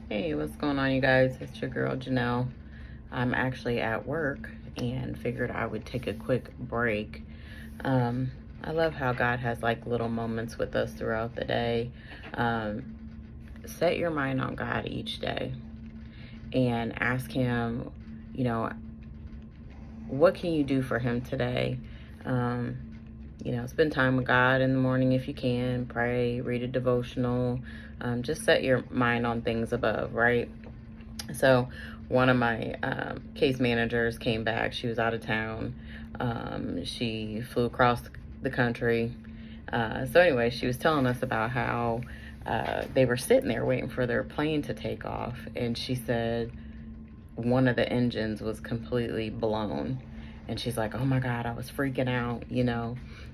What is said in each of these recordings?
Hey, what's going on, you guys? It's your girl Janelle. I'm actually at work and figured I would take a quick break. Um, I love how God has like little moments with us throughout the day. Um, Set your mind on God each day and ask Him, you know, what can you do for Him today? Um, Spend time with God in the morning if you can. Pray, read a devotional. Just set your mind on things above, right? So one of my case managers came back. She was out of town. She flew across the country. So anyway, she was telling us about how they were sitting there waiting for their plane to take off. And she said one of the engines was completely blown. And she's like, oh my God, I was freaking out.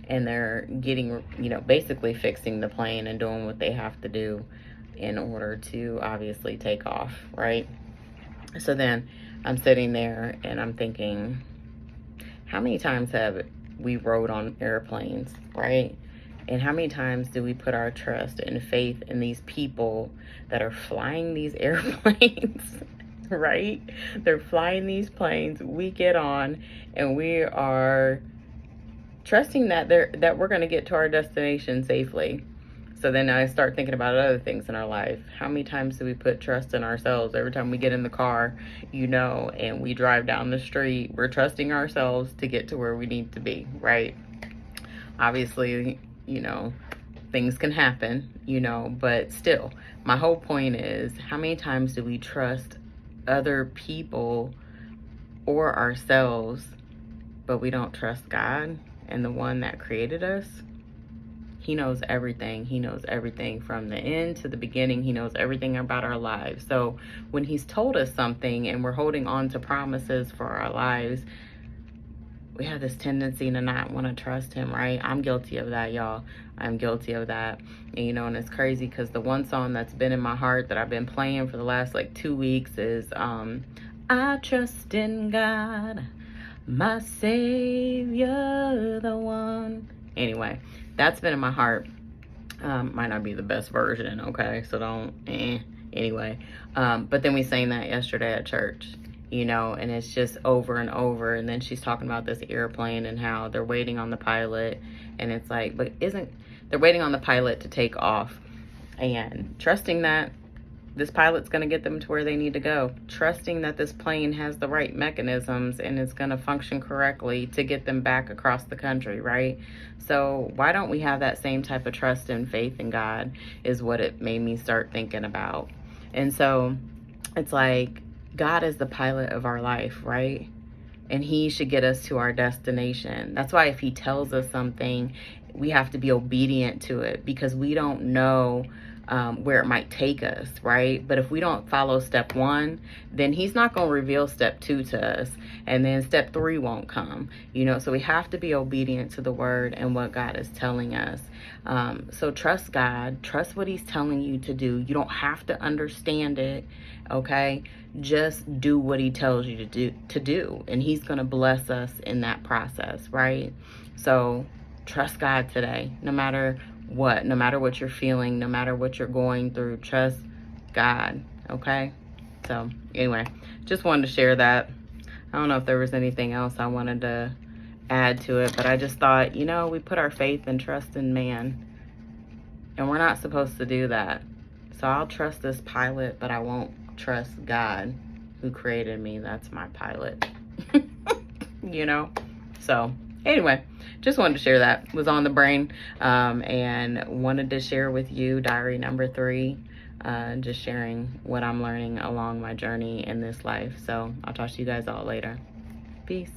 And they're getting, basically fixing the plane and doing what they have to do in order to obviously take off, right? So then I'm sitting there and I'm thinking, how many times have we rode on airplanes, right? And how many times do we put our trust and faith in these people that are flying these airplanes, right? They're flying these planes. We get on and we are trusting that we're going to get to our destination safely. So then I start thinking about other things in our life. How many times do we put trust in ourselves? Every time we get in the car, and we drive down the street, we're trusting ourselves to get to where we need to be, right? Obviously, things can happen, but still, my whole point is, how many times do we trust other people or ourselves, but we don't trust God and the one that created us? He knows everything. He knows everything from the end to the beginning. He knows everything about our lives. So when He's told us something and we're holding on to promises for our lives, we have this tendency to not want to trust Him, right? I'm guilty of that, y'all. I'm guilty of that. And it's crazy because the one song that's been in my heart that I've been playing for the last 2 weeks is I trust in God, my Savior, the one. Anyway, that's been in my heart. Might not be the best version, okay? So don't, anyway. But then we sang that yesterday at church, and it's just over and over. And then she's talking about this airplane and how they're waiting on the pilot. And it's like, they're waiting on the pilot to take off and trusting that this pilot's going to get them to where they need to go, trusting that this plane has the right mechanisms and is going to function correctly to get them back across the country, right? So why don't we have that same type of trust and faith in God, is what it made me start thinking about. And so it's like, God is the pilot of our life, right? And He should get us to our destination. That's why if He tells us something, we have to be obedient to it, because we don't know where it might take us, right? But if we don't follow step 1, then He's not going to reveal step 2 to us, and then step 3 won't come, so we have to be obedient to the word and what God is telling us. So trust God, trust what He's telling you to do. You don't have to understand it, okay? Just do what He tells you to do, and He's going to bless us in that process, right? So trust God today, no matter what you're feeling, no matter what you're going through. Trust God, okay? So anyway, just wanted to share that. I don't know if there was anything else I wanted to add to it, but I just thought, we put our faith and trust in man, and we're not supposed to do that. So I'll trust this pilot, but I won't trust God who created me. That's my pilot. So anyway, just wanted to share that. Was on the brain, and wanted to share with you diary number 3, just sharing what I'm learning along my journey in this life. So I'll talk to you guys all later. Peace.